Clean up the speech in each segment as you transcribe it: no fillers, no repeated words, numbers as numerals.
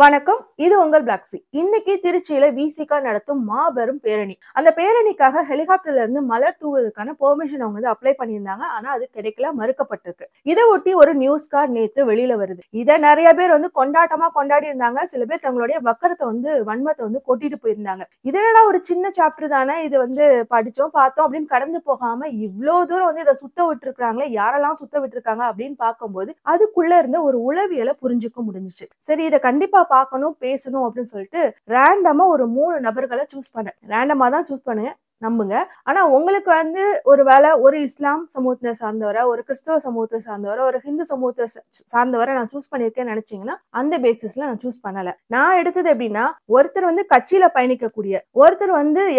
வணக்கம். இது உங்கள் பிளாக்ஸி. இன்னைக்கு திருச்சியில விசிகா நடத்தும் மாபெரும் பேரணி. அந்த பேரணிக்காக ஹெலிகாப்டர்ல இருந்து மலர் தூவுவதற்கான பெர்மிஷன் அவங்க அப்ளை பண்ணியிருந்தாங்க. ஆனா அது கிடைக்கல, மறுக்கப்பட்டிருக்கு. இதை ஒட்டி ஒரு நியூஸ் கார்டு நேத்து வெளியில வருது. இதை நிறைய பேர் கொண்டாட்டமா கொண்டாடி இருந்தாங்க. சில பேர் தங்களுடைய வக்கரத்தை வன்மத்தை கொட்டிட்டு போயிருந்தாங்க. இதனடா ஒரு சின்ன சாப்டர் தானே, இது படிச்சோம் பார்த்தோம் அப்படின்னு கடந்து போகாம இவ்வளவு தூரம் இதை சுத்த விட்டு இருக்காங்களே, யாரெல்லாம் சுத்த விட்டுருக்காங்க அப்படின்னு பார்க்கும்போது அதுக்குள்ள இருந்த ஒரு உளவியலை புரிஞ்சுக்க முடிஞ்சிச்சு. சரி, இதை கண்டிப்பா பார்க்கணும், பேசணும் அப்படின்னு சொல்லிட்டு ரேண்டமா ஒரு 3 நபர்களை சூஸ் பண்ணேன். ரேண்டமா தான் சூஸ் பண்ணுங்க, நம்புங்க. ஆனா உங்களுக்கு ஒரு வேலை ஒரு இஸ்லாம் சமூகத்தை சார்ந்தவரை, ஒரு கிறிஸ்தவ சமூகத்தை சார்ந்தவரை, ஒரு ஹிந்து சமூகத்தை சார்ந்தவரை நான் சூஸ் பண்ணிருக்கேன்னு நினைச்சீங்கன்னா அந்த பேசிஸ்ல நான் சூஸ் பண்ணல. நான் எடுத்தது எப்படின்னா, ஒருத்தர் கட்சியில பயணிக்கக்கூடிய, ஒருத்தர்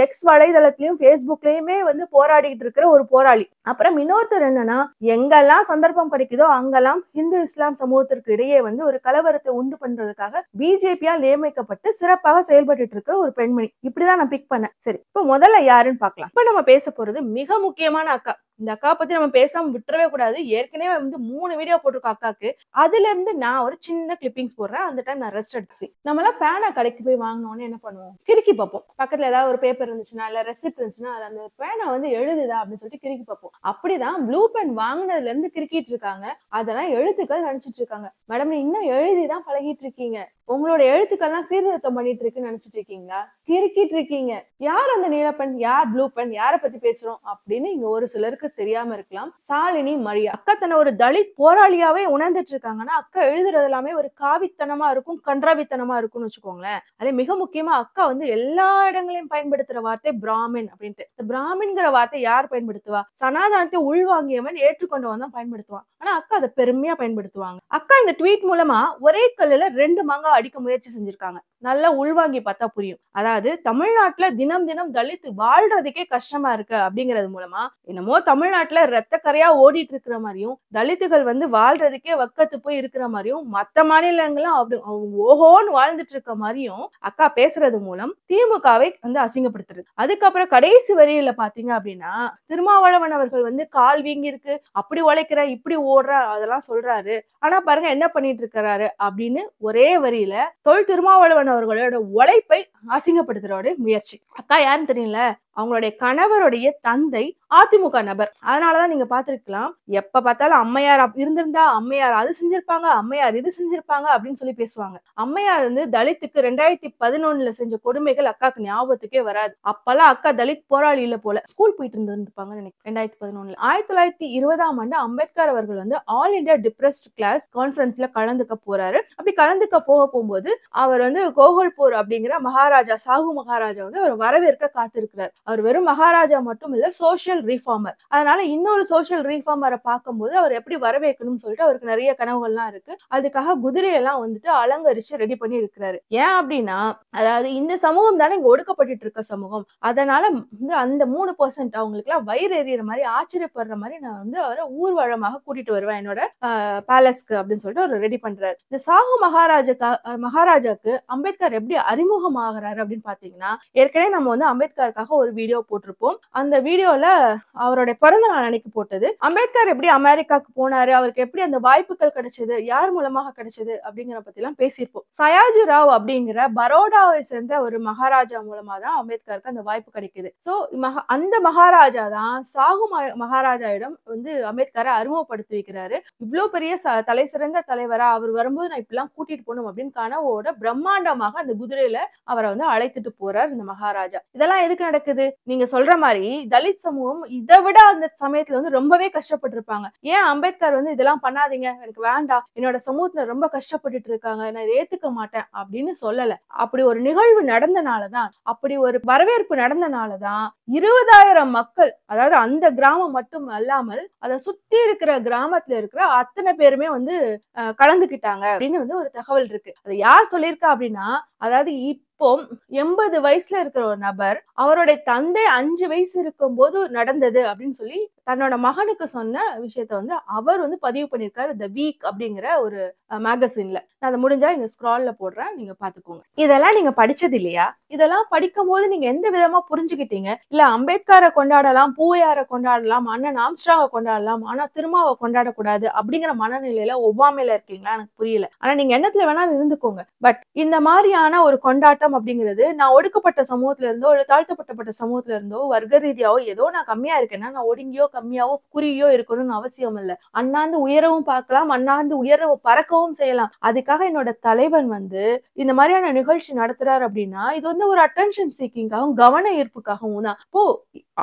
எக்ஸ் வலைதளத்திலயும் பேஸ்புக்லயுமே போராடிட்டு இருக்கிற ஒரு போராளி. அப்புறம் இன்னொருத்தர் என்னன்னா, எங்கெல்லாம் சந்தர்ப்பம் கிடைக்குதோ அங்கெல்லாம் இந்து இஸ்லாம் சமூகத்திற்கு இடையே ஒரு கலவரத்தை உண்டு பண்றதுக்காக பிஜேபியால் நியமிக்கப்பட்டு சிறப்பாக செயல்பட்டு இருக்கிற ஒரு பெண்மணி. இப்படிதான் நான் பிக் பண்ணேன். சரி, இப்ப முதல்ல யாருன்னு பார்க்கலாம். இப்ப நம்ம பேச போறது மிக முக்கியமான அக்கா. இந்த அக்கா பத்தி நம்ம பேசாம விட்டுறவே கூடாது. ஏற்கனவே 3 வீடியோ போட்டிருக்கோம் அக்காக்கு. அதுல இருந்து நான் ஒரு சின்ன கிளிப்பிங்ஸ் போடுறேன். அந்த டைம் நான் ரெஸ்ட் எடுத்து நம்மளாம் பேனா கடைக்கு போய் வாங்கினோன்னு என்ன பண்ணுவோம், கிறுக்கி பார்ப்போம். பக்கத்துல ஏதாவது ஒரு பேப்பர் இருந்துச்சுன்னா இல்ல ரெசிப்ட் இருந்துச்சுன்னா அது அந்த பேனா எழுதுதா அப்படின்னு சொல்லிட்டு கிறுக்கி பார்ப்போம். அப்படிதான் ப்ளூ பென் வாங்கினதுல இருந்து கிறுக்கிட்டு இருக்காங்க. அதெல்லாம் எழுத்துக்கள் நினைச்சிட்டு இருக்காங்க. மேடம், இன்னும் எழுதிதான் பழகிட்டு இருக்கீங்க. உங்களோட எழுத்துக்கள்லாம் சீர்திருத்தம் பண்ணிட்டு இருக்குன்னு நினைச்சிட்டு இருக்கீங்களா? கிறுக்கிட்டு இருக்கீங்க. யார் அந்த நீலப்பெண், யார் ப்ளூ பென், யாரை பத்தி பேசுறோம் அப்படின்னு இங்க ஒரு சிலருக்கு தெரியாம இருக்கலாம். சாலினி மரியா அக்கா தன்னை ஒரு தலித் போராளியாவே உணர்ந்துட்டு இருக்காங்கன்னா அக்கா எழுதுறது எல்லாமே ஒரு காவித்தனமா இருக்கும், கன்றாவித்தனமா இருக்கும்னு வச்சுக்கோங்களேன். அதே மிக முக்கியமா அக்கா எல்லா இடங்களையும் பயன்படுத்துற வார்த்தை பிராமின் அப்படின்ட்டு. இந்த பிராமின்ங்கிற வார்த்தை யார் பயன்படுத்துவா? சனாதனத்தை உள்வாங்கியவன் ஏற்றுக்கொண்டவன் தான் பயன்படுத்துவான். ஆனா அக்கா அதை பெருமையா பயன்படுத்துவாங்க. அக்கா இந்த ட்வீட் மூலமா ஒரே கல்லுல 2 மாங்காய் அடிக்க முயற்சி செஞ்சிருக்காங்க. நல்லா உள்வாங்கி பார்த்தா புரியும். அதாவது தமிழ்நாட்டுல தினம் தினம் தலித் வாழ்றதுக்கே கஷ்டமா இருக்கு அப்படிங்கிறது மூலமா என்னமோ தமிழ்நாட்டுல ரத்த கரையா ஓடிட்டு இருக்கிற மாதிரியும், தலித்துகள் வாழ்றதுக்கே வக்கத்து போய் இருக்கிற மாதிரியும், மத்த மாநிலங்களும் அப்படி ஓஹோன்னு வாழ்ந்துட்டு இருக்க மாதிரியும் அக்கா பேசுறது மூலம் திமுகவை அசிங்கப்படுத்துறது. அதுக்கப்புறம் கடைசி வரியில பாத்தீங்க அப்படின்னா, திருமாவளவன் அவர்கள் கால் வீங்கி இருக்கு, அப்படி உழைக்கிற இப்படி ஓடுற அதெல்லாம் சொல்றாரு. ஆனா பாருங்க என்ன பண்ணிட்டு இருக்கிறாரு அப்படின்னு ஒரே வரியில தொல் திருமாவளவன் அவர்களோட உழைப்பை அசிங்கப்படுத்துறோட முயற்சி. அக்கா யாருன்னு தெரியல, அவங்களுடைய கணவருடைய தந்தை அதிமுக நபர். அதனாலதான் நீங்க பாத்துருக்கலாம், எப்ப பார்த்தாலும் அம்மையார் இருந்திருந்தா அம்மையார் அது செஞ்சிருப்பாங்க, அம்மையார் இது செஞ்சிருப்பாங்க அப்படின்னு சொல்லி பேசுவாங்க. அம்மையார் தலித்துக்கு 2011 செஞ்ச கொடுமைகள் அக்காக்கு ஞாபகத்துக்கே வராது. அப்பெல்லாம் அக்கா தலித் போராளி இல்ல போல, ஸ்கூல் போயிட்டு இருந்திருப்பாங்க நினைக்கிறேன். 2011 1920ஆம் ஆண்டு அம்பேத்கர் அவர்கள் ஆல் இந்தியா டிப்ரெஸ்ட் கிளாஸ் கான்பரன்ஸ்ல கலந்துக்க போறாரு. அப்படி கலந்துக்க போகும்போது அவர் கோகுல்பூர் அப்படிங்கிற மகாராஜா, சாகு மகாராஜா அவர் வரவேற்க காத்திருக்கிறார். அவர் வெறும் மகாராஜா மட்டும் இல்ல, சோசியல் ரீஃபார்மர். அதனால இன்னொரு சோசியல் ரீஃபார்மரை பார்க்கும்போது அவர் எப்படி வரவேற்கணும்னு சொல்லிட்டு அவருக்கு நிறைய கனவுகள்லாம் இருக்கு. அதுக்காக குதிரையெல்லாம் அலங்கரிச்சு ரெடி பண்ணி இருக்கிறாரு. ஏன் அப்படின்னா, அதாவது இந்த சமூகம் தானே இங்க ஒடுக்கப்பட்டு இருக்க சமூகம். அதனால அந்த 3% அவங்களுக்கு எல்லாம் வயிறு எறிகிற மாதிரி, ஆச்சரியப்படுற மாதிரி நான் அவரை ஊர்வலமாக கூட்டிட்டு வருவேன் என்னோட பேலஸ்க்கு அப்படின்னு சொல்லிட்டு அவர் ரெடி பண்றாரு. இந்த சாகு மகாராஜாக்கு அம்பேத்கர் எப்படி அறிமுகமாகறாரு அப்படின்னு பாத்தீங்கன்னா, ஏற்கனவே நம்ம அம்பேத்கருக்காக ஒரு வீடியோ போட்டிருப்போம். அந்த வீடியோல அவருடைய பிறந்த நாள் அன்னைக்கு போட்டது. அம்பேத்கர் எப்படி அமெரிக்காக்கு போனாரு, அவருக்கு எப்படி அந்த வாய்ப்புகள் கிடைச்சது, யார் மூலமாக கிடைச்சது அப்படிங்கிற பத்தி எல்லாம் பேசியிருப்போம். சயாஜி ராவ் அப்படிங்கிற பரோடாவை சேர்ந்த ஒரு மகாராஜா மூலமா தான் அம்பேத்கருக்கு அந்த வாய்ப்பு கிடைக்குது. சோ அந்த மகாராஜா தான் சாகு மகாராஜாவிடம் அம்பேத்கரை அறிமுகப்படுத்தி வைக்கிறாரு. இவ்வளவு பெரிய தலை சிறந்த தலைவரா அவர் வரும்போது நான் இப்பெல்லாம் கூட்டிட்டு போகணும் அப்படின்னு கனவோட பிரம்மாண்டமாக அந்த குதிரையில அவரை அழைத்துட்டு போறார் இந்த மகாராஜா. இதெல்லாம் எதுக்கு நடக்குது? நீங்க சொல்ற மாதிரி தலித் சமூகம் இதை விட அந்த சமயத்துல ரொம்பவே கஷ்டப்பட்டிருப்பாங்க. ஏன் அம்பேத்கர் இதெல்லாம் பண்ணாதீங்க, எனக்கு வேண்டாம், என்னோட சமூகத்துல ரொம்ப கஷ்டப்பட்டுட்டு இருக்காங்க, நான் இதை ஏத்துக்க மாட்டேன் அப்படின்னு சொல்லல. அப்படி ஒரு நிகழ்வு நடந்தனாலதான், அப்படி ஒரு வரவேற்பு நடந்தனாலதான் 20,000 மக்கள், அதாவது அந்த கிராமம் மட்டும் அல்லாமல் அதை சுத்தி இருக்கிற கிராமத்துல இருக்கிற அத்தனை பேருமே கலந்துக்கிட்டாங்க அப்படின்னு ஒரு தகவல் இருக்கு. அதை யார் சொல்லியிருக்கா அப்படின்னா, அதாவது இப்போ 80 வயசுல இருக்கிற ஒரு நபர் அவருடைய தந்தை 5 வயசு இருக்கும் போது நடந்தது அப்படின்னு சொல்லி தன்னோட மகனுக்கு சொன்ன விஷயத்த வந்து அவர் வந்து பதிவு பண்ணியிருக்காரு த வீக் அப்படிங்கிற ஒரு மேகசின்ல. நான் அதை முடிஞ்சா இங்க ஸ்க்ரால்ல போடுறேன், நீங்க பாத்துக்கோங்க. இதெல்லாம் நீங்க படிச்சது இல்லையா? இதெல்லாம் படிக்கும் போது நீங்க எந்த விதமா புரிஞ்சுக்கிட்டீங்க? இல்ல அம்பேத்கரை கொண்டாடலாம், பூவையாரை கொண்டாடலாம், அண்ணன் ஆம்ஸ்ட்ராங்கை கொண்டாடலாம், ஆனா திருமாவை கொண்டாடக்கூடாது அப்படிங்கிற மனநிலையில ஒவ்வாமையில இருக்கீங்களா? எனக்கு புரியல. ஆனா நீங்க எண்ணத்துல வேணாலும் இருந்துக்கோங்க. பட் இந்த மாதிரியான ஒரு கொண்டாட்டம் அப்படிங்கிறது நான் ஒடுக்கப்பட்ட சமூகத்துல இருந்தோ இல்ல தாழ்த்தப்பட்டப்பட்ட சமூகத்துல இருந்தோ வர்க்க ரீதியாவோ ஏதோ நான் கம்மியா இருக்கேன்னா நான் ஒடுங்கியோ கம்மியாவோ குறியோ இருக்கணும்னு அவசியம் இல்லை. அண்ணாந்து உயரவும் பார்க்கலாம், அண்ணாந்து உயர பறக்கவும் செய்யலாம். அதுக்காக என்னோட தலைவன் வந்து இந்த மாதிரியான நிகழ்ச்சி நடத்துறாரு அப்படின்னா இது வந்து ஒரு அட்டென்ஷன் சீக்கிங்காகவும் கவன ஈர்ப்புக்காகவும் தான். இப்போ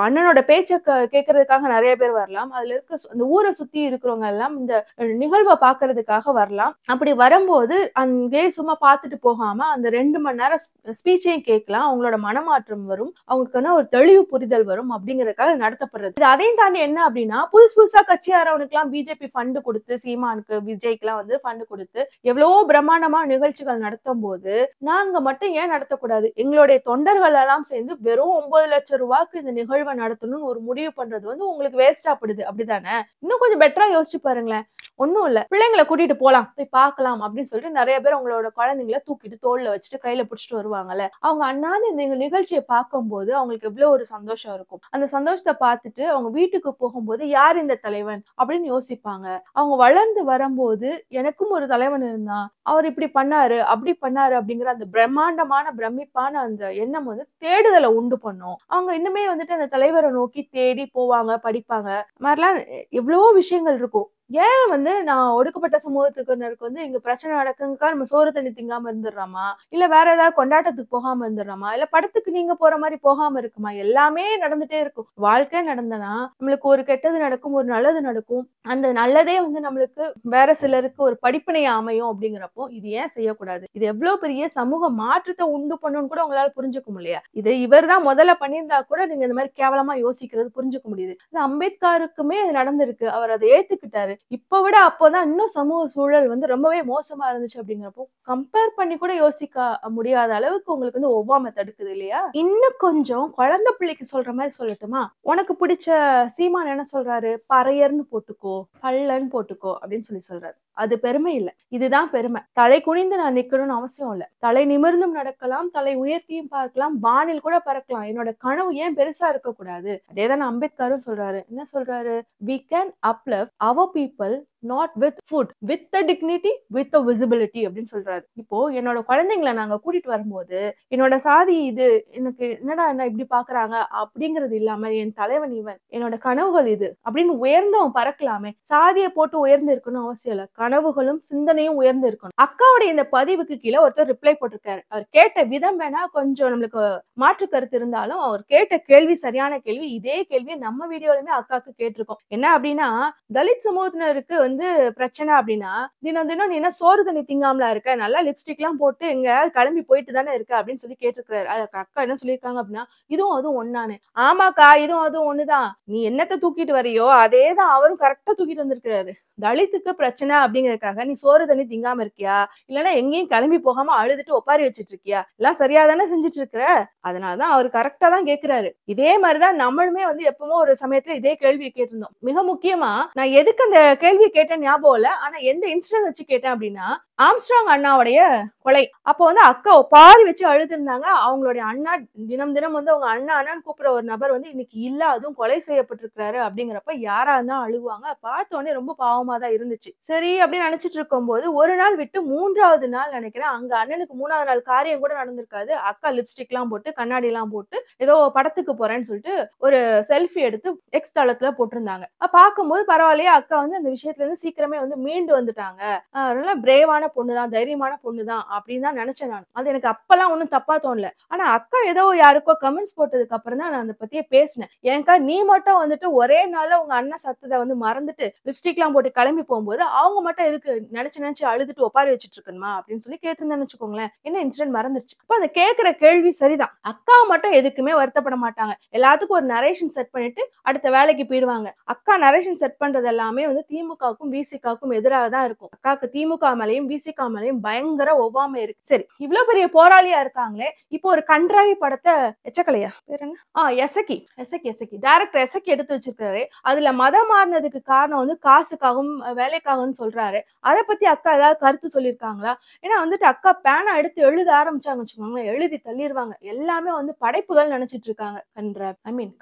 அண்ணனோட பேச்ச கேட்கறதுக்காக நிறைய பேர் வரலாம். அதுல இருக்க அந்த ஊரை சுத்தி இருக்கிறவங்க எல்லாம் இந்த நிகழ்வை பாக்குறதுக்காக வரலாம். அப்படி வரும்போது அங்கே சும்மா பார்த்துட்டு போகாம அந்த 2 மணி நேரம் ஸ்பீச்சையும் கேட்கலாம். அவங்களோட மனமாற்றம் வரும், அவங்களுக்கான ஒரு தெளிவு புரிதல் வரும் அப்படிங்கறதுக்காக நடத்தப்படுறது. இது அதையும் தாண்டி என்ன அப்படின்னா புதுசா கட்சி ஆறவனுக்குலாம் பிஜேபி ஃபண்டு கொடுத்து, சீமானுக்கு விஜய்க்குலாம் வந்து ஃபண்டு கொடுத்து எவ்வளவோ பிரம்மாண்டமா நிகழ்ச்சிகள் நடத்தும் போது நாங்க மட்டும் ஏன் நடத்தக்கூடாது? எங்களுடைய தொண்டர்கள் எல்லாம் சேர்ந்து வெறும் 9 லட்சம் ரூபாய்க்கு இந்த நிகழ்வை நடத்தணும்னு ஒரு முடிவு பண்றது வந்து உங்களுக்கு வேஸ்டா படுது, அப்படிதானே? இன்னும் கொஞ்சம் பெட்டரா யோசிச்சு பாருங்களேன். ஒன்னும் இல்ல, பிள்ளைங்களை கூட்டிட்டு போலாம், போய் பார்க்கலாம் அப்படின்னு சொல்லிட்டு நிறைய பேர் அவங்களோட குழந்தைங்களை தூக்கிட்டு தோல்ல வச்சுட்டு கையில பிடிச்சிட்டு வருவாங்கல்ல. அவங்க அண்ணாந்து இந்த நிகழ்ச்சியை பார்க்கும்போது அவங்களுக்கு எவ்வளவு ஒரு சந்தோஷம் இருக்கும். அந்த சந்தோஷத்தை பார்த்துட்டு அவங்க வீட்டுக்கு போகும்போது யார் இந்த தலைவன் அப்படின்னு யோசிப்பாங்க. அவங்க வளர்ந்து வரும்போது எனக்கும் ஒரு தலைவன் இருந்தான், அவர் இப்படி பண்ணாரு அப்படி பண்ணாரு அப்படிங்கிற அந்த பிரம்மாண்டமான பிரமிப்பான அந்த எண்ணம் வந்து தேடுதலை உண்டு பண்ணும். அவங்க இன்னுமே வந்துட்டு அந்த தலைவரை நோக்கி தேடி போவாங்க, படிப்பாங்க. மாதிரிலாம் எவ்வளவோ விஷயங்கள் இருக்கும். ஏன் வந்து நான் ஒடுக்கப்பட்ட சமூகத்துக்கு வந்து இங்க பிரச்சனை நடக்குங்கக்கா நம்ம சோறு தண்ணி திங்காம இருந்துடுறாமா, இல்ல வேற ஏதாவது கொண்டாட்டத்துக்கு போகாம இருந்துடுறாமா, இல்ல படத்துக்கு நீங்க போற மாதிரி போகாம இருக்குமா? எல்லாமே நடந்துட்டே இருக்கும். வாழ்க்கை நடந்தனா நம்மளுக்கு ஒரு கெட்டது நடக்கும், ஒரு நல்லது நடக்கும். அந்த நல்லதே வந்து நம்மளுக்கு வேற சிலருக்கு ஒரு படிப்பினையா அமையும். அப்படிங்கிறப்போ இது ஏன் செய்யக்கூடாது? இது எவ்வளவு பெரிய சமூக மாற்றத்தை உண்டு பண்ணுன்னு கூட உங்களால புரிஞ்சுக்க முடியலையா? இது இவர் தான் முதல்ல பண்ணியிருந்தா கூட நீங்க இந்த மாதிரி கேவலமா யோசிக்கிறது புரிஞ்சுக்க முடியுது. அம்பேத்கருக்குமே அது நடந்திருக்கு, அவர் அதை ஏத்துக்கிட்டாரு. இப்ப விட அப்போதான் இன்னும் சமூக சூழல் வந்து ரொம்பவே மோசமா இருந்துச்சு. அப்படிங்கிறப்போ கம்பேர் பண்ணி கூட யோசிக்க முடியாத அளவுக்கு உங்களுக்கு வந்து ஒவ்வாமை தடுக்குது இல்லையா? இன்னும் கொஞ்சம் குழந்தை பிள்ளைக்கு சொல்ற மாதிரி சொல்லட்டுமா? உனக்கு பிடிச்ச சீமான் என்ன சொல்றாரு? பறையர்னு போட்டுக்கோ, பல்லன்னு போட்டுக்கோ அப்படின்னு சொல்றாரு. அது பெருமை இல்ல, இதுதான் பெருமை. தலை குனிந்து நான் நிக்கணும்னு அவசியம் இல்ல, தலை நிமிர்ந்தும் நடக்கலாம், தலை உயர்த்தியும் பார்க்கலாம், வானில் கூட பறக்கலாம். என்னோட கனவு ஏன் பெருசா இருக்க கூடாது? அதேதான் அம்பேத்கரும் சொல்றாரு. என்ன சொல்றாரு? we can uplift our people not with food, with the dignity, with the visibility அப்படின்னு சொல்றாரு. இப்போ என்னோட குழந்தைங்களை நாங்க கூட்டிட்டு வரும்போது என்னோட சாதி இது, எனக்கு என்னடா என்ன இப்படி பாக்குறாங்க அப்படிங்கிறது இல்லாம என் தலைவன் இவன், என்னோட கனவுகள் இது அப்படின்னு உயர்ந்தவன் பறக்கலாமே. சாதியை போட்டு உயர்ந்து இருக்கணும் அவசியம் இல்ல, கனவுகளும் சிந்தனையும் உயர்ந்து இருக்கணும். அக்காவுடைய இந்த பதிவுக்கு கீழே ஒருத்தர் ரிப்ளை போட்டிருக்காரு. அவர் கேட்ட விதம் வேணா கொஞ்சம் நம்மளுக்கு மாற்று கருத்து இருந்தாலும் அவர் கேட்ட கேள்வி சரியான கேள்வி. இதே கேள்வியை நம்ம வீடியோலயுமே அக்காவுக்கு கேட்டிருக்கோம். என்ன அப்படின்னா, தலித் சமூகத்தினருக்கு வந்து பிரச்சனை அப்படின்னா தினம் தினம் நீ என்ன சோறு தண்ணி திங்காமலா இருக்க, நல்லா லிப்ஸ்டிக் எல்லாம் போட்டு எங்கயாவது கிளம்பி போயிட்டு தானே இருக்க அப்படின்னு சொல்லி கேட்டிருக்காரு. அதுக்கு அக்கா என்ன சொல்லியிருக்காங்க அப்படின்னா, இதுவும் அதுவும் ஒண்ணானு. ஆமாக்கா, இதுவும் அதுவும் ஒண்ணுதான், நீ என்னத்தை தூக்கிட்டு வரையோ அதேதான் அவரும் கரெக்டா தூக்கிட்டு வந்திருக்கிறாரு. தலித்துக்கு பிரச்சனை அப்படிங்கறதுக்காக நீ சோறு தண்ணி திங்காம இருக்கியா, இல்லைன்னா எங்கேயும் கிளம்பி போகாம அழுதுட்டு ஒப்பாரி வச்சிட்டு இருக்கியா? எல்லாம் சரியா தானே செஞ்சுட்டு இருக்கிற. அதனாலதான் அவர் கரெக்டா தான் கேட்கிறாரு. இதே மாதிரிதான் நம்மளுமே வந்து எப்பவுமே ஒரு சமயத்துல இதே கேள்வியை கேட்டிருந்தோம். மிக முக்கியமா நான் எதுக்கு அந்த கேள்வி கேட்டேன் ஞாபகம் இல்ல, ஆனா எந்த இன்சிடென்ட் வச்சு கேட்டேன் அப்படின்னா, ஆம்ஸ்ட்ராங் அண்ணாவுடைய கொலை அப்போ வந்து அக்கா ஒப்பாரி வச்சு அழுதுருந்தாங்க. அவங்களுடைய அண்ணா தினம் தினம் வந்து அவங்க அண்ணா அண்ணான்னு கூப்பிடுற ஒரு நபர் வந்து இன்னைக்கு இல்ல, அதுவும் கொலை செய்யப்பட்டிருக்கிறாரு அப்படிங்கிறப்ப யாரா இருந்தா அழுவாங்க. பார்த்த உடனே ரொம்ப பாவமா தான் இருந்துச்சு. சரி அப்படின்னு நினைச்சிட்டு இருக்கும் போது ஒரு நாள் விட்டு 3வது நாள் நினைக்கிறேன், அங்க அண்ணனுக்கு 3வது நாள் காரியம் கூட நடந்திருக்காது. அக்கா லிப்ஸ்டிக் எல்லாம் போட்டு கண்ணாடி எல்லாம் போட்டு ஏதோ படத்துக்கு போறேன்னு சொல்லிட்டு ஒரு செல்ஃபி எடுத்து எக்ஸ் தளத்துல போட்டிருந்தாங்க. பார்க்கும்போது பரவாயில்லையே, அக்கா வந்து அந்த விஷயத்துல இருந்து சீக்கிரமே வந்து மீண்டு வந்துட்டாங்க, அதனால பிரேவான பொண்ணுதான், தைரியமான பொண்ணுதான் அப்படின்னு தான் நினைச்சேன் நான். அது எனக்கு அப்பெல்லாம் ஒன்னும் தப்பா தோணல. ஆனா அக்கா ஏதோ யாருக்கோ கமெண்ட்ஸ் போட்டதுக்கு அப்புறம் தான் நான் அதை பத்தியே பேசினேன். ஏன்க்கா நீ மட்டும் வந்துட்டு ஒரே நாள்ல உங்க அண்ணன் சத்ததை வந்து மறந்துட்டு லிப்ஸ்டிக் எல்லாம் போட்டு கிளம்பி போகும்போது அவங்க மட்டும் எதுக்கு நினைச்சு நினைச்சு அழுதுட்டு ஒப்பாரி வச்சுட்டு இருக்கணுமா அப்படின்னு சொல்லி கேட்டிருந்தேன்னு வச்சுக்கோங்களேன். என்ன இன்சிடென்ட் மறந்துருச்சு. அப்ப அந்த கேட்கிற கேள்வி சரிதான். அக்கா மட்டும் எதுக்குமே வருத்தப்பட மாட்டாங்க. எல்லாத்துக்கும் ஒரு நரேஷன் செட் பண்ணிட்டு அடுத்த வேலைக்கு போயிடுவாங்க. அக்கா நரேஷன் செட் பண்றது எல்லாமே வந்து திமுகவுக்கும் விசிகாவுக்கும் எதிராக தான் இருக்கும். அக்காவுக்கு திமுக மேலையும் விசிகா மேலையும் பயங்கர ஒவ்வாமை இருக்கு. சரி, இவ்வளவு பெரிய போராளியா இருக்காங்களே, இப்போ ஒரு கன்றாவி படத்தை எச்சக்கலையா பேர் என்ன எசக்கி எசக்கி எசக்கி டைரக்டர் எசக்கி எடுத்து வச்சிருக்காரு. அதுல மதம் மாறினதுக்கு காரணம் வந்து காசுக்காகவும் வேலைக்காகவும் சொல்றாரு. அதை பத்தி அக்கா ஏதாவது கருத்து சொல்லியிருக்காங்களா? ஏன்னா வந்துட்டு அக்கா பேனா எடுத்து எழுத ஆரம்பிச்சாங்க வச்சுக்கோங்களேன், எழுதி தள்ளிடுவாங்க. எல்லாமே வந்து படைப்புகள் நினைச்சிட்டு இருக்காங்க.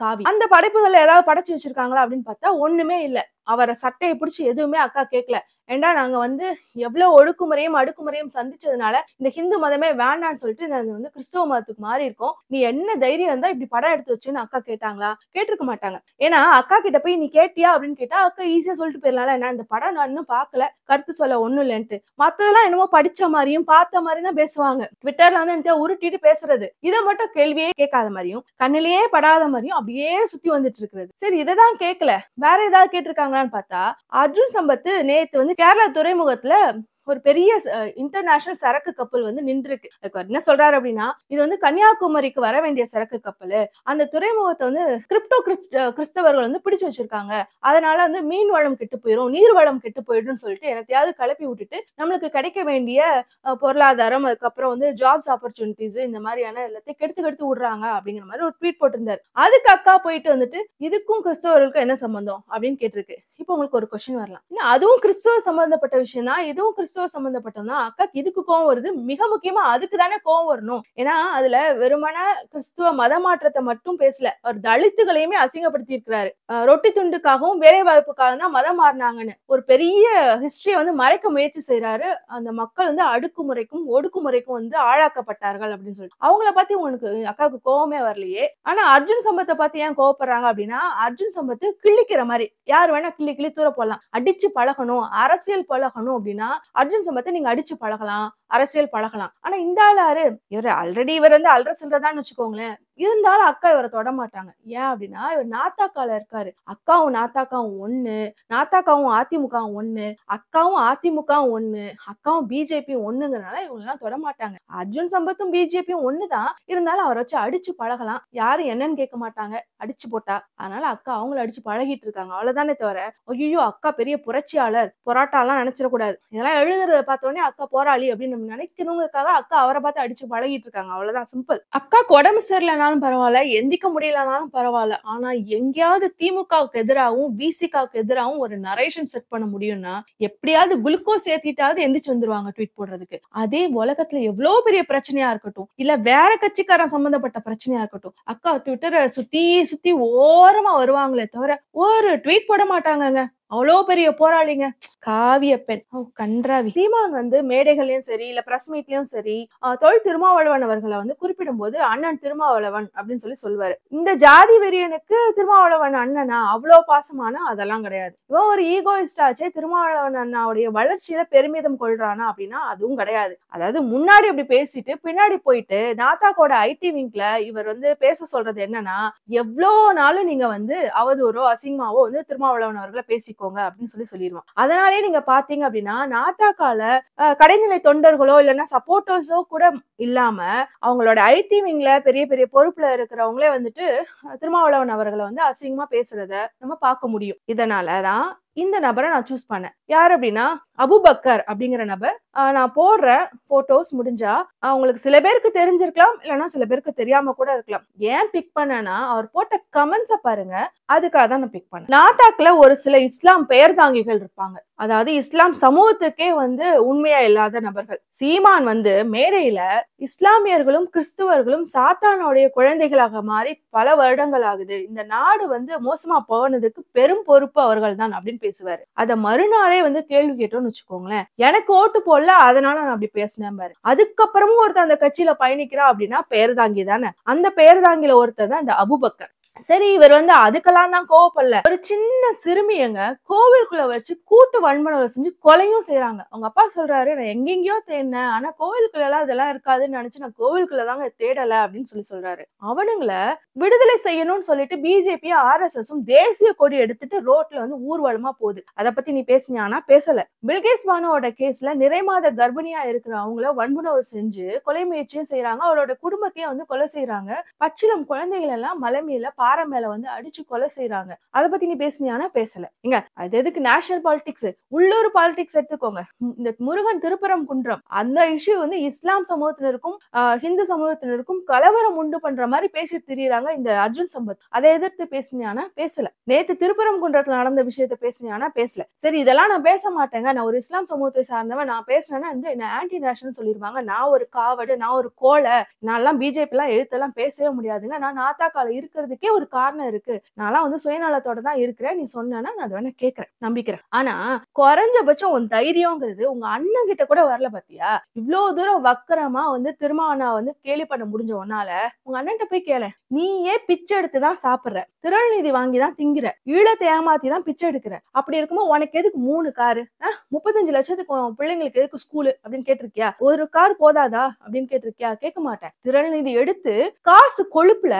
காவி அந்த படைப்புகள் ஏதாவது படைச்சு வச்சிருக்காங்களா அப்படின்னு பார்த்தா ஒண்ணுமே இல்ல. அவரை சட்டையை பிடிச்சி எதுவுமே அக்கா கேட்கல. ஏண்டா நாங்க வந்து எவ்வளவு ஒடுக்குமுறையும் அடுக்குமுறையும் சந்திச்சதுனால இந்த ஹிந்து மதமே வேண்டான்னு சொல்லிட்டு நாங்க வந்து கிறிஸ்தவ மதத்துக்கு மாறி இருக்கோம். நீ என்ன தைரியம் இருந்தா இப்படி படம் எடுத்து வச்சுன்னு அக்கா கேட்டாங்களா? கேட்டிருக்க மாட்டாங்க. ஏன்னா அக்கா கிட்ட போய் நீ கேட்டியா அப்படின்னு கேட்டா அக்கா ஈஸியா சொல்லிட்டு போயிடலாம். நான் இந்த படம் நான் இன்னும் பாக்கல, கருத்து சொல்ல ஒண்ணும் இல்லைன்ட்டு. மத்ததெல்லாம் என்னமோ படிச்ச மாதிரியும் பார்த்த மாதிரியும் தான் பேசுவாங்க. ட்விட்டர்ல வந்து எனக்கு உருட்டிட்டு பேசுறது, இதை மட்டும் கேள்வியே கேட்காத மாதிரியும் கண்ணிலேயே படாத மாதிரியும் அப்படியே சுத்தி வந்துட்டு இருக்கிறது. சரி, இதைதான் கேட்கல, வேற ஏதாவது கேட்டிருக்காங்களான்னு பார்த்தா அர்ஜுன் சம்பத் நேத்து வந்து கேரளா துறைமுகத்துல ஒரு பெரிய இன்டர்நேஷனல் சரக்கு கப்பல் வந்து நின்றுருக்கு. என்ன சொல்றாரு அப்படின்னா, இது வந்து கன்னியாகுமரிக்கு வர வேண்டிய சரக்கு கப்பல், அந்த துறைமுகத்தை வந்து கிரிப்டோ கிறிஸ்தவர்கள் வந்து பிடிச்சு வச்சிருக்காங்க, அதனால வந்து மீன் வளம் கெட்டு போயிடும், நீர் வளம் கெட்டு போயிடும் சொல்லிட்டு எனத்தையாவது கிளப்பி விட்டுட்டு நம்மளுக்கு கிடைக்க வேண்டிய பொருளாதாரம், அதுக்கப்புறம் வந்து ஜாப்ஸ் ஆப்பர்ச்சுனிட்டிஸ், இந்த மாதிரியான எல்லாத்தையும் கெடுத்து விடுறாங்க அப்படிங்கிற மாதிரி ஒரு ட்வீட் போட்டிருந்தாரு. அதுக்கு அக்கா போயிட்டு வந்துட்டு இதுக்கும் கிறிஸ்தவர்களுக்கும் என்ன சம்பந்தம் அப்படின்னு கேட்டிருக்கு. இப்போ உங்களுக்கு ஒரு கொஸ்டின் வரலாம், அதுவும் கிறிஸ்தவ சம்பந்தப்பட்ட விஷயம் தான், இதுவும் கிறிஸ்தவ சம்பந்தப்பட்டதுதான், அக்காக்கு இதுக்கு கோவம் வருது. மிக முக்கியமா அதுக்கு தானே கோவம் வரணும். ஏன்னா அதுல வெறுமன கிறிஸ்துவ மத மாற்றத்தை மட்டும் பேசல, ஒரு தலித்துகளையுமே அசிங்கப்படுத்தி இருக்கிறாரு. ரொட்டி துண்டுக்காகவும் வேலை வாய்ப்புக்காக தான் மதம் மாறினாங்கன்னு ஒரு பெரிய ஹிஸ்டரியை வந்து மறைக்க முயற்சி செய்யறாரு. அந்த மக்கள் வந்து அடுக்குமுறைக்கும் ஒடுக்குமுறைக்கும் வந்து ஆளாக்கப்பட்டார்கள் அப்படின்னு சொல்லிட்டு அவங்கள பத்தி உங்களுக்கு அக்காவுக்கு கோவமே வரலையே. ஆனா அர்ஜுன் சம்பத்தை பார்த்து ஏன் கோவப்படுறாங்க அப்படின்னா, அர்ஜுன் சம்பத்து கிள்ளிக்கிற மாதிரி, யார் வேணா கிள்ளி கிள்ளி தூர போடலாம். அடிச்சு பழகணும், அரசியல் பழகணும் அப்படின்னா அர்ஜுன் சம்பத்தை நீங்க அடிச்சு பழகலாம், அரசியல் பழகலாம். ஆனா இந்த ஆளாரு இவர் ஆல்ரெடி இவர் வந்து அல்ற சில்றதான்னு வச்சுக்கோங்களேன். இருந்தாலும் அக்கா இவரை தொட மாட்டாங்க. ஏன் அப்படின்னா இவர் நாத்தாக்கால இருக்காரு. அக்காவும் நாத்தாக்காவும் ஒண்ணு, நாத்தாக்காவும் அதிமுகவும் ஒண்ணு, அக்காவும் அதிமுகவும் ஒண்ணு, அக்காவும் பிஜேபியும் ஒண்ணுங்கிறனால இவங்க எல்லாம் தொட மாட்டாங்க. அர்ஜுன் சம்பத்தும் பிஜேபியும் ஒண்ணுதான், இருந்தாலும் அவரை வச்சு அடிச்சு பழகலாம், யாரும் என்னன்னு கேட்க மாட்டாங்க அடிச்சு போட்டா. அதனால அக்கா அவங்கள அடிச்சு பழகிட்டு இருக்காங்க, அவ்வளவுதானே தவிர ஐயோ அக்கா பெரிய புரட்சியாளர் போராட்டாலாம் நினைச்சிடக்கூடாது. இதெல்லாம் எழுதுறத பார்த்தோன்னே அக்கா போராளி அப்படின்னு நம்ம நினைக்கணுங்கிறதுக்காக அக்கா அவரை பார்த்து அடிச்சு பழகிட்டு இருக்காங்க, அவ்வளவுதான், சிம்பிள். அக்காக்கு உடம்பு சரியில்லைனாலும் பரவாயில்ல, எந்திக்க முடியலனாலும் பரவாயில்ல, ஆனா எங்கேயாவது திமுகவுக்கு எதிராகவும் விசிகாவுக்கு எதிராகவும் ஒரு நரேஷன் செட் பண்ண முடியும்னா எப்படியாவது குளுக்கோஸ் ஏத்திட்டாவது எந்திரிச்சு வந்துருவாங்க ட்வீட் போடுறதுக்கு. அதே உலகத்துல எவ்வளவு பெரிய பிரச்சனையா இருக்கட்டும், இல்ல வேற கட்சிக்காரன் சம்பந்தப்பட்ட பிரச்சனையா இருக்கட்டும், அக்கா ட்விட்டரை சுத்தி சுத்தி ஓரமா வருவாங்களே தவிர ஒரு ட்வீட் போட மாட்டாங்கங்க. அவ்வளோ பெரிய போராளிங்க, காவிய பெண், கன்றாவி. சீமான் வந்து மேடைகளையும் சரி இல்ல பிரஸ் மீட்லயும் சரி தொல் திருமாவளவன் அவர்களை வந்து குறிப்பிடும் போது அண்ணன் திருமாவளவன் அப்படின்னு சொல்லி சொல்லுவாரு. இந்த ஜாதி வெறியனுக்கு திருமாவளவன் அண்ணனா அவ்வளோ பாசமானா? அதெல்லாம் கிடையாது. இவன் ஒரு ஈகோயிஸ்டாச்சே, திருமாவளவன் அண்ணாவுடைய வளர்ச்சியில பெருமிதம் கொள்றானா அப்படின்னா அதுவும் கிடையாது. அதாவது முன்னாடி அப்படி பேசிட்டு பின்னாடி போயிட்டு நாத்தாக்கோட ஐடி விங்க்ல இவர் வந்து பேச சொல்றது என்னன்னா, எவ்வளோ நாளும் நீங்க வந்து அவதூறோ அசிங்கமாவோ வந்து திருமாவளவன் அவர்களை பேசி அப்படின்னு சொல்லிடுவான். அதனாலே நீங்க பாத்தீங்க அப்படின்னா நாத்தாக்கால கடைநிலை தொண்டர்களோ இல்லைன்னா சப்போர்ட்டர்ஸோ கூட இல்லாம அவங்களோட ஐடி விங்ல பெரிய பெரிய பொறுப்புல இருக்கிறவங்களே வந்துட்டு திருமாவளவன் அவர்களை வந்து அசிங்கமா பேசுறத நம்ம பார்க்க முடியும். இதனாலதான் இந்த நபரை நான் சூஸ் பண்ணேன். யார் அப்படின்னா அபுபக்கர் அப்படிங்கிற நபர். நான் போடுற போட்டோஸ் முடிஞ்சா அவங்களுக்கு சில பேருக்கு தெரிஞ்சிருக்கலாம், இல்லைன்னா சில பேருக்கு தெரியாம கூட இருக்கலாம். ஏன் பிக் பண்ணனா அவர் போட்ட கமெண்ட்ஸை பாருங்க, அதுக்காக தான் நான் பிக் பண்ணேன். நாத்தாக்குல ஒரு சில இஸ்லாம் பெயர் தாங்கிகள் இருப்பாங்க, அதாவது இஸ்லாம் சமூகத்துக்கே வந்து உண்மையா இல்லாத நபர்கள். சீமான் வந்து மேடையில இஸ்லாமியர்களும் கிறிஸ்துவர்களும் சாத்தானுடைய குழந்தைகளாக மாறி பல வருடங்கள் ஆகுது, இந்த நாடு வந்து மோசமா போனதுக்கு பெரும் பொறுப்பு அவர்கள் தான் அப்படின்னு பேசுவாரு. அத மறுநாளே வந்து கேள்வி கேட்டோம்னு வச்சுக்கோங்களேன், எனக்கு ஓட்டு போடல அதனால நான் அப்படி பேசினேன் பாரு. அதுக்கப்புறமும் ஒருத்தர் அந்த கட்சியில பயணிக்கிறா அப்படின்னா பெயர் தாங்கி தானே. அந்த பெயர் தாங்கில ஒருத்தர் தான் இந்த அபுபக்கர். சரி, இவர் வந்து அதுக்கெல்லாம் தான் கோவப்படல. ஒரு சின்ன சிறுமியங்க கோவிலுக்குள்ள வச்சு கூட்டு வன்முறை செஞ்சு கொலையும் செய்றாங்க. அவங்க அப்பா சொல்றாரு, "நான் எங்கெங்கேயோ தேடினேன். ஆனா கோவிலுக்குள்ளலாம் இதெல்லாம் இருக்காதுன்னு நெனச்சு நான் கோவிலுக்குள்ள தாங்க தேடல" அப்படின்னு சொல்றாரு. அவனுங்கள விடுதலை செய்யணும்னு சொல்லிட்டு பிஜேபி, ஆர்எஸ்எஸும் தேசிய கொடி எடுத்துட்டு ரோட்ல வந்து ஊர்வலமா போகுது. அத பத்தி நீ பேசினியானா? பேசல. பில்கிஸ் பானுவோட கேஸ்ல நிறைமாத கர்ப்பிணியா இருக்கிற அவங்கள வன்புணர்வு செஞ்சு கொலை முயற்சியும் செய்றாங்க. அவளோட குடும்பத்தையும் வந்து கொலை செய்றாங்க. பச்சிளம் குழந்தைகள் எல்லாம் மலை மேல பாறை மேல வந்து அடிச்சு கொலை செய்றாங்க. அத பத்தி நீ பேசினியானா? பேசல. ஏங்க அது எதுக்கு நேஷனல் பாலிடிக்ஸ்? உள்ளூர் பாலிடிக்ஸ் எடுத்துக்கோங்க. இந்த முருகன் திருப்பரங்குன்றம் அந்த இஷ்யூ வந்து இஸ்லாம் சமூகத்தினருக்கும் ஹிந்து சமூகத்தினருக்கும் கலவரம் உண்டு பண்ற மாதிரி பேசிட்டு திரியுறாங்க இந்த அர்ஜுன் சம்பத். அதை எதிர்த்து பேசினியானா? பேசல. நேத்து திருப்பரங்குன்றத்துல நடந்த விஷயத்த பேசினியானா? பேசல. சரி, இதெல்லாம் நான் பேச மாட்டேங்க, நான் ஒரு இஸ்லாம் சமூகத்தை சார்ந்தவன், நான் பேசினேன்னா வந்து என்ன ஆன்டி நேஷனல் சொல்லிருவாங்க, நான் ஒரு காவடு, நான் ஒரு கோலை, நான்லாம் பிஜேபி எல்லாம் எழுத்தெல்லாம் பேசவே முடியாதுங்க, நான் நாத்தாக்கால இருக்கிறதுக்கே ஒரு காரணம் இருக்கு, நான்லாம் வந்து சுயநலத்தோட தான் இருக்கிறேன், நீ சொன்னா நான் அதை வேணா கேட்கிறேன், நம்பிக்கிறேன். ஆனா குறைஞ்சபட்சம் உன் தைரியங்கிறது உங்க அண்ணன் கிட்ட கூட வரல பாத்தியா? இவ்வளவு தூரம் வக்கரமா வந்து திருமாவளவனை வந்து கேலி பண்ண முடிஞ்ச உன்னால உங்க அண்ணன்ட்ட போய் கேள. நீயே பிச்சை எடுத்துதான் சாப்பிடுற, திரள் நிதி வாங்கிதான் திங்கிற, ஈழத்தை ஏமாத்தி தான் பிச்சை எடுக்கிற. அப்படி இருக்கும்போது உனக்கு எதுக்கு 3 காரு? 35 லட்சத்துக்கு உன் பிள்ளைங்களுக்கு எதுக்கு ஸ்கூலு அப்படின்னு கேட்டிருக்கியா? ஒரு கார் போதாதா அப்படின்னு கேட்டிருக்கியா? கேட்க மாட்டேன். திரள் நிதி எடுத்து காசு கொழுப்புல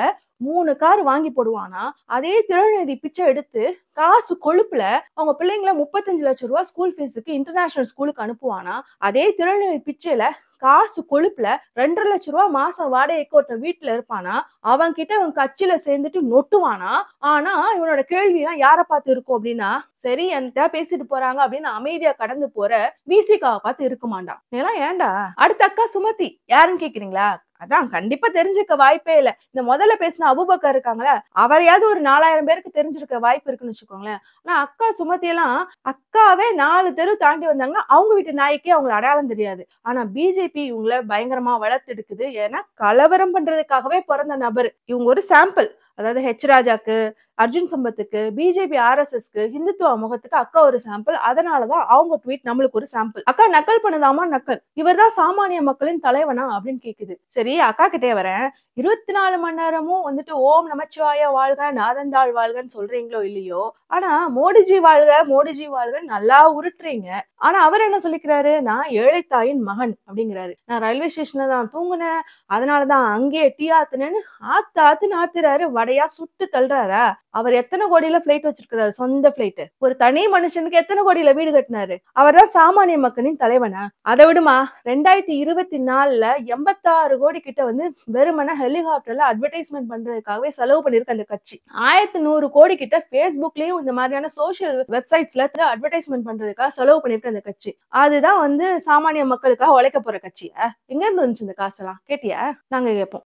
3 கார் வாங்கி போடுவானா, அதே திரள்நிதி பிச்சை எடுத்து காசு கொழுப்புல அவங்க பிள்ளைங்களை 35 லட்சம் ரூபாய் ஸ்கூல் ஃபீஸுக்கு இன்டர்நேஷனல் ஸ்கூலுக்கு அனுப்புவானா, அதே திரள்நிதி பிச்சையில காசு கொழுப்புல 2.5 லட்சம் ரூபாய் மாசம் வாடகைக்கு ஒருத்தன் வீட்டுல இருப்பானா, அவன் கிட்ட அவன் கட்சியில சேர்ந்துட்டு நொட்டுவானா. ஆனா இவனோட கேள்வி எல்லாம் யார பார்த்து இருக்கும் அப்படின்னா, சரி என்கிட்ட பேசிட்டு போறாங்க அப்படின்னு அமைதியா கடந்து போற விசிகாவை பார்த்து இருக்க மாட்டான். எல்லாம் ஏன்டா? அடுத்த அக்கா சுமதி யாருன்னு கேக்குறீங்களா? அதான் கண்டிப்பா தெரிஞ்சுக்க வாய்ப்பே இல்ல. இந்த முதல்ல பேசின அபூபக்கர் இருக்காங்களா, அவரையாவது ஒரு 4000 பேருக்கு தெரிஞ்சிருக்க வாய்ப்பு இருக்குன்னு வச்சுக்கோங்களேன். ஆனா அக்கா சுமதி எல்லாம் அக்காவே 4 தெரு தாண்டி வந்தாங்கன்னா அவங்க வீட்டு நாய்க்கே அவங்களை அடையாளம் தெரியாது. ஆனா பிஜேபி இவங்களை பயங்கரமா வளர்த்து எடுக்குது. ஏன்னா கலவரம் பண்றதுக்காகவே பிறந்த நபர் இவங்க. ஒரு சாம்பிள். அதாவது ஹெச் ராஜாக்கு, அர்ஜுன் சம்பத்துக்கு, பிஜேபி ஆர்எஸ்எஸ்க்கு, ஹிந்துத்துவ முகத்துக்கு அக்கா ஒரு சாம்பிள். அதனாலதான் அவங்க ட்வீட் நம்மளுக்கு ஒரு சாம்பிள். அக்கா நக்கல் பண்ணுதாமா? நக்கல். இவர் தான் சாமானிய மக்களின் தலைவனா அப்படின்னு கேக்குது. சரி, அக்கா கிட்டே வரேன். 24 மணி நேரமும் வந்துட்டு ஓம் நமச்சிவாய வாழ்க, நாதந்தாள் வாழ்கன்னு சொல்றீங்களோ இல்லையோ, ஆனா மோடிஜி வாழ்க, மோடிஜி வாழ்கன்னு நல்லா உருட்டுறீங்க. ஆனா அவர் என்ன சொல்லிக்கிறாரு? நான் ஏழை தாயின் மகன் அப்படிங்கிறாரு. நான் ரயில்வே ஸ்டேஷன்ல தான் தூங்குனேன், அதனாலதான் அங்கேயே டீ ஆத்துனேன்னு ஆத்துன்னு ஆத்துறாரு. வடையா சுட்டு தள்ளுறாரா? அவர் எத்தனை கோடியில பிளைட் வச்சிருக்கிறாரு? சொந்த பிளைட். ஒரு தனி மனுஷனுக்கு எத்தனை கோடியில வீடு கட்டினாரு? அவர் தான் சாமானிய மக்களின் தலைவனா? அதை விடுமா, 2024ல 86 கோடி கிட்ட வந்து வெறுமன ஹெலிகாப்டர்ல அட்வர்டைஸ்மெண்ட் பண்றதுக்காகவே செலவு பண்ணிருக்கு அந்த கட்சி. 1100 கோடி கிட்ட பேஸ்புக்லயும் இந்த மாதிரியான சோசியல் வெப்சைட்ஸ்ல அட்வர்டைஸ்மெண்ட் பண்றதுக்காக செலவு பண்ணிருக்கு அந்த கட்சி. அதுதான் வந்து சாமானிய மக்களுக்காக உழைக்க போற கட்சியா? எங்க இருந்து வந்துச்சு இந்த காசெல்லாம்? கேட்டியா? நாங்க கேட்போம்.